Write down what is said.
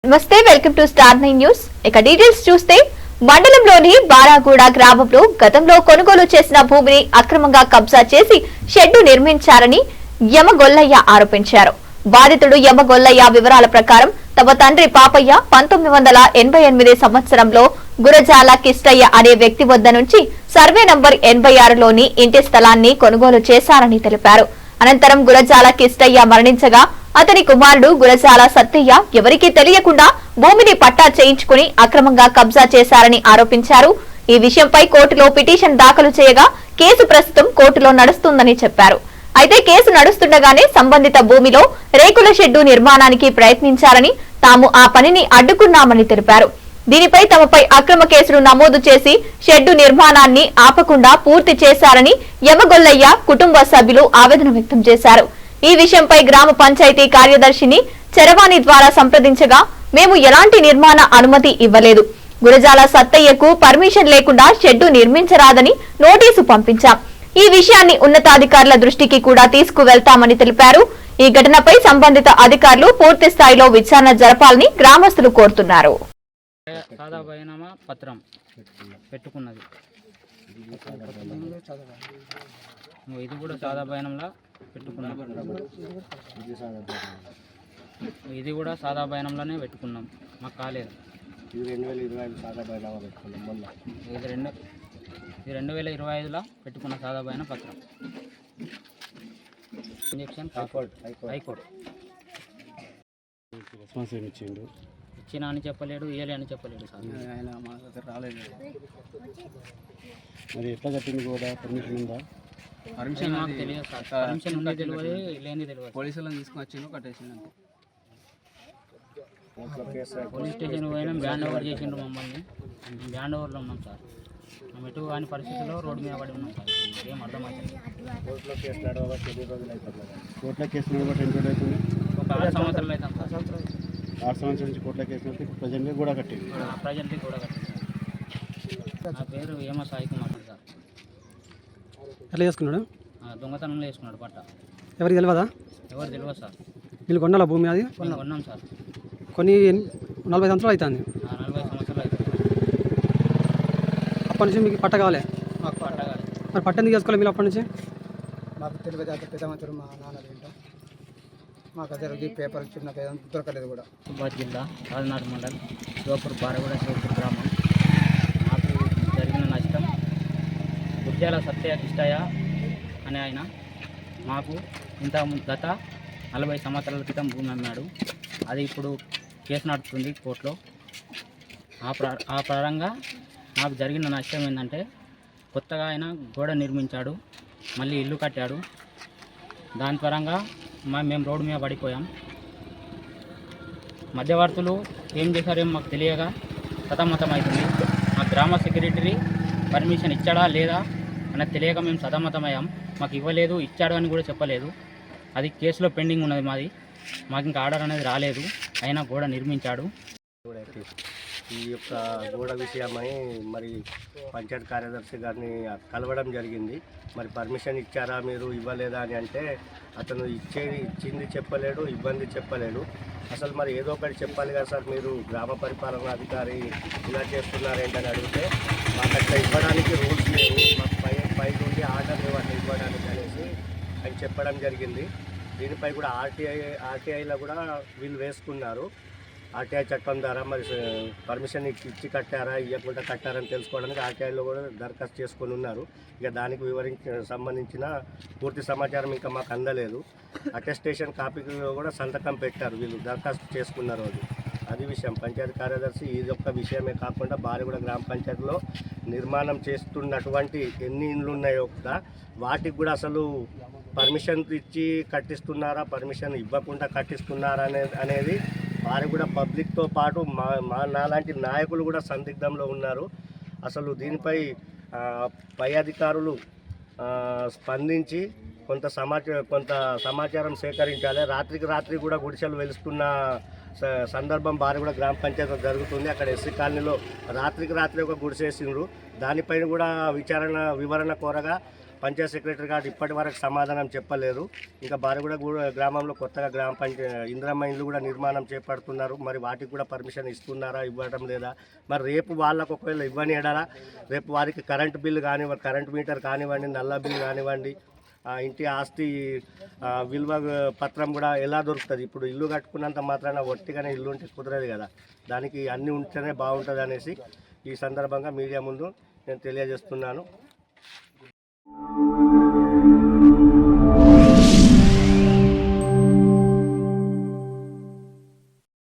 నమస్తే, welcome to స్టార్9 news. ఇక details చూస్తే మండలంలోని బారాగూడ గ్రామంలో గతంలో కొనుగోలు చేసిన భూమిని అక్రమంగా కబ్జా చేసి షెడ్డు నిర్మించారని యమగొల్లయ్య ఆరోపించారు. బాధితుడు యమగొల్లయ్య వివరాల ప్రకారం తమ తండ్రి పాపయ్య 1988 సంవత్సరంలో గురజాల కిష్టయ్య అనే వ్యక్తి వద్ద నుంచి సర్వే నంబర్ 86లోని ఇంటి స్థలాన్ని కొనుగోలు చేశారని తెలిపారు. అనంతరం గురజాల కిష్టయ్య మరణించగా అతని కుమారుడు గురజాల సత్తయ్య ఎవరికీ తెలియకుండా భూమిని పట్టా చేయించుకుని అక్రమంగా కబ్జా చేశారని ఆరోపించారు. ఈ విషయంపై కోర్టులో పిటిషన్ దాఖలు చేయగా కేసు ప్రస్తుతం కోర్టులో నడుస్తుందని చెప్పారు. అయితే కేసు నడుస్తుండగానే సంబంధిత భూమిలో రేకుల షెడ్డు నిర్మాణానికి ప్రయత్నించారని, తాము ఆ పనిని అడ్డుకున్నామని తెలిపారు. దీనిపై తమపై అక్రమ కేసులు నమోదు చేసి షెడ్డు నిర్మాణాన్ని ఆపకుండా పూర్తి చేశారని యమగొల్లయ్య కుటుంబ సభ్యులు ఆవేదన వ్యక్తం చేశారు. ఈ విషయంపై గ్రామ పంచాయతీ కార్యదర్శిని చరవాణి ద్వారా సంప్రదించగా మేము ఎలాంటి నిర్మాణ అనుమతి ఇవ్వలేదు, గురజాల సత్తయ్యకు పర్మిషన్ లేకుండా షెడ్డు నిర్మించరాదని నోటీసు పంపించాం. ఈ విషయాన్ని ఉన్నతాధికారుల దృష్టికి కూడా తీసుకువెళ్తామని తెలిపారు. ఈ ఘటనపై సంబంధిత అధికారులు పూర్తి స్థాయిలో విచారణ జరపాలని గ్రామస్తులు కోరుతున్నారు. ఇది కూడా సాదా బయనంలా పెట్టుకున్నాం. ఇది కూడా సాదా బయనంలోనే పెట్టుకున్నాం, మాకు కాలేదు. ఇది 2025 సాదా బయనం పెట్టుకున్నాం మొన్న. ఇది 2025లో పెట్టుకున్న సాదా బయన పత్రం. ఇంజక్షన్ హైకోర్టు ఇచ్చిన అని చెప్పలేడు, ఇయ్యలే అని చెప్పలేడు సార్. ఆయన మా దగ్గర రాలేదు. మరి ఎట్లా కట్టింది కూడా పర్మిషన్ ఉందా? పర్మిషన్ మాకు తెలియదు సార్. పర్మిషన్ ఉంది తెలియదు, లేని తెలియదు. పోలీసులను తీసుకుని వచ్చాను, కట్టేసిండు. పోలీస్ స్టేషన్ పోయినా బ్యాండ్ ఓవర్ చేసిండ్రు మమ్మల్ని. బ్యాండ్ ఓవర్లో ఉన్నాం సార్. మేము ఎటు కాని పరిస్థితుల్లో రోడ్డు మీద పడి ఉన్నాం సార్. ఏం అర్థమవుతుంది. కోర్టులో కేసు నడవబట్టి ఎన్ని రోజులు అవుతుంది? కోర్టులో కేసు నడవబట్టి ఎన్ని రోజులు అవుతుంది? ఒక 6 సంవత్సరాలు అవుతాం సార్. 6 సంవత్సరాల నుంచి కోర్టులో కేసు నడిపి ప్రజెంట్గా కూడా కట్టింది. ప్రజెంట్గా కూడా కట్టింది సార్. నా పేరు ఏమో సాయి కుమార్ సార్. ఎట్లా చేసుకున్నాడు? దొంగతనంలో వేసుకున్నాడు పట్ట. ఎవరికి తెలియదా? ఎవరు తెలియదు సార్. వీళ్ళు కొన్నాలా భూమి? అది కొన్నాం సార్. కొన్ని 40 సంవత్సరాలు అవుతుంది. 40 సంవత్సరాలు అవుతుంది. అప్పటి నుంచి మీకు పట్ట కావాలి? మాకు పట్ట కావాలి. మరి పట్ట ఎందుకు చేసుకోవాలి మీరు అప్పటి నుంచి? మాకు తెలియదు. అది పెద్దమంటారు మా నాన్న తింటాం. మాకు అదే పేపర్ చిన్న దొరకలేదు కూడా. సుబ్బాద్ జిల్లా రాజనాథ్ మండల్ శివపూర్ బారగూడ శివపూర్ గ్రామం. మాకు జరిగిన నష్టం గుర్జాల సత్య కిష్టయ్య అనే ఆయన మాకు గత 40 సంవత్సరాల క్రితం భూమి అమ్మాడు. అది ఇప్పుడు కేసు నడుస్తుంది కోర్టులో. ఆ పరంగా మాకు జరిగిన నష్టం ఏంటంటే కొత్తగా ఆయన గోడ నిర్మించాడు, మళ్ళీ ఇల్లు కట్టాడు. దాని పరంగా మేము రోడ్డు మీద పడిపోయాం. మధ్యవర్తులు ఏం చేశారేమో మాకు తెలియక సతమతం అవుతుంది. మా గ్రామ సెక్రటరీ పర్మిషన్ ఇచ్చాడా లేదా అన్నది తెలియక మేము సతమతమయ్యాం. మాకు ఇవ్వలేదు, ఇచ్చాడు అని కూడా చెప్పలేదు. అది కేసులో పెండింగ్ ఉన్నది మాది. మాకు ఇంకా ఆర్డర్ అనేది రాలేదు, అయినా గోడ నిర్మించాడు. ఈ యొక్క గోడ విషయమై మరి పంచాయత్ కార్యదర్శి గారిని కలవడం జరిగింది. మరి పర్మిషన్ ఇచ్చారా మీరు, ఇవ్వలేదా అని అంటే అతను ఇచ్చింది చెప్పలేడు, ఇబ్బంది చెప్పలేడు. అసలు మరి ఏదో ఒకటి చెప్పాలి కదా సార్. మీరు గ్రామ పరిపాలనా అధికారి ఇలా చేస్తున్నారేంటని అడిగితే మాకు అట్లా ఇవ్వడానికి రూల్స్ లేవు, మాకు పై నుండి ఆర్డర్ లేవు అట్లా ఇవ్వడానికి అనేసి అని చెప్పడం జరిగింది. దీనిపై కూడా ఆర్టీఐలో కూడా వీళ్ళు వేసుకున్నారు. ఆర్టీఐ చట్టం ద్వారా మరి పర్మిషన్ ఇచ్చి కట్టారా, ఇవ్వకుండా కట్టారని తెలుసుకోవడానికి ఆర్టీఐలో కూడా దరఖాస్తు చేసుకొని ఉన్నారు. ఇక దానికి సంబంధించిన పూర్తి సమాచారం ఇంకా మాకు అందలేదు. అటెస్టేషన్ కాపీలో కూడా సంతకం పెట్టారు వీళ్ళు దరఖాస్తు చేసుకున్న రోజు. అది విషయం. పంచాయతీ కార్యదర్శి ఇది ఒక్క విషయమే కాకుండా బారగూడ గ్రామ పంచాయతీలో నిర్మాణం చేస్తున్నటువంటి ఎన్ని ఇండ్లు ఉన్నాయో కూడా వాటికి కూడా అసలు పర్మిషన్ ఇచ్చి కట్టిస్తున్నారా, పర్మిషన్ ఇవ్వకుండా కట్టిస్తున్నారా అనేది వారు కూడా పబ్లిక్తో పాటు మా నాలాంటి నాయకులు కూడా సందిగ్ధంలో ఉన్నారు. అసలు దీనిపై పై అధికారులు స్పందించి కొంత సమాచారం సేకరించాలి. రాత్రికి రాత్రి కూడా గుడిసెలు వెలుస్తున్న సందర్భం బారగూడ గ్రామ పంచాయతీ జరుగుతుంది. అక్కడ ఎస్సీ కాలనీలో రాత్రికి రాత్రి ఒక గుడిసేసిండ్రు. దానిపైన కూడా వివరణ కోరగా పంచాయత్ సెక్రటరీ గారు ఇప్పటి వరకు సమాధానం చెప్పలేరు. ఇంకా బారగూడ గ్రామంలో కొత్తగా గ్రామ పంచాయతీ ఇందిరమ్మ ఇండ్లు కూడా నిర్మాణం చేపడుతున్నారు. మరి వాటికి కూడా పర్మిషన్ ఇస్తున్నారా, ఇవ్వడం లేదా? మరి రేపు వాళ్ళకు ఒకవేళ ఇవ్వనియడారా? రేపు వారికి కరెంటు బిల్లు కానివ్వండి, కరెంటు మీటర్ కానివ్వండి, నల్ల బిల్లు కానివ్వండి, ఇంటి ఆస్తి విలువ పత్రం కూడా ఎలా దొరుకుతుంది? ఇప్పుడు ఇల్లు కట్టుకున్నంత మాత్రాన ఒట్టిగానే ఇల్లు ఉంటే కుదరదు కదా, దానికి అన్నీ ఉంటేనే బాగుంటుంది అనేసి ఈ సందర్భంగా మీడియా ముందు నేను తెలియజేస్తున్నాను.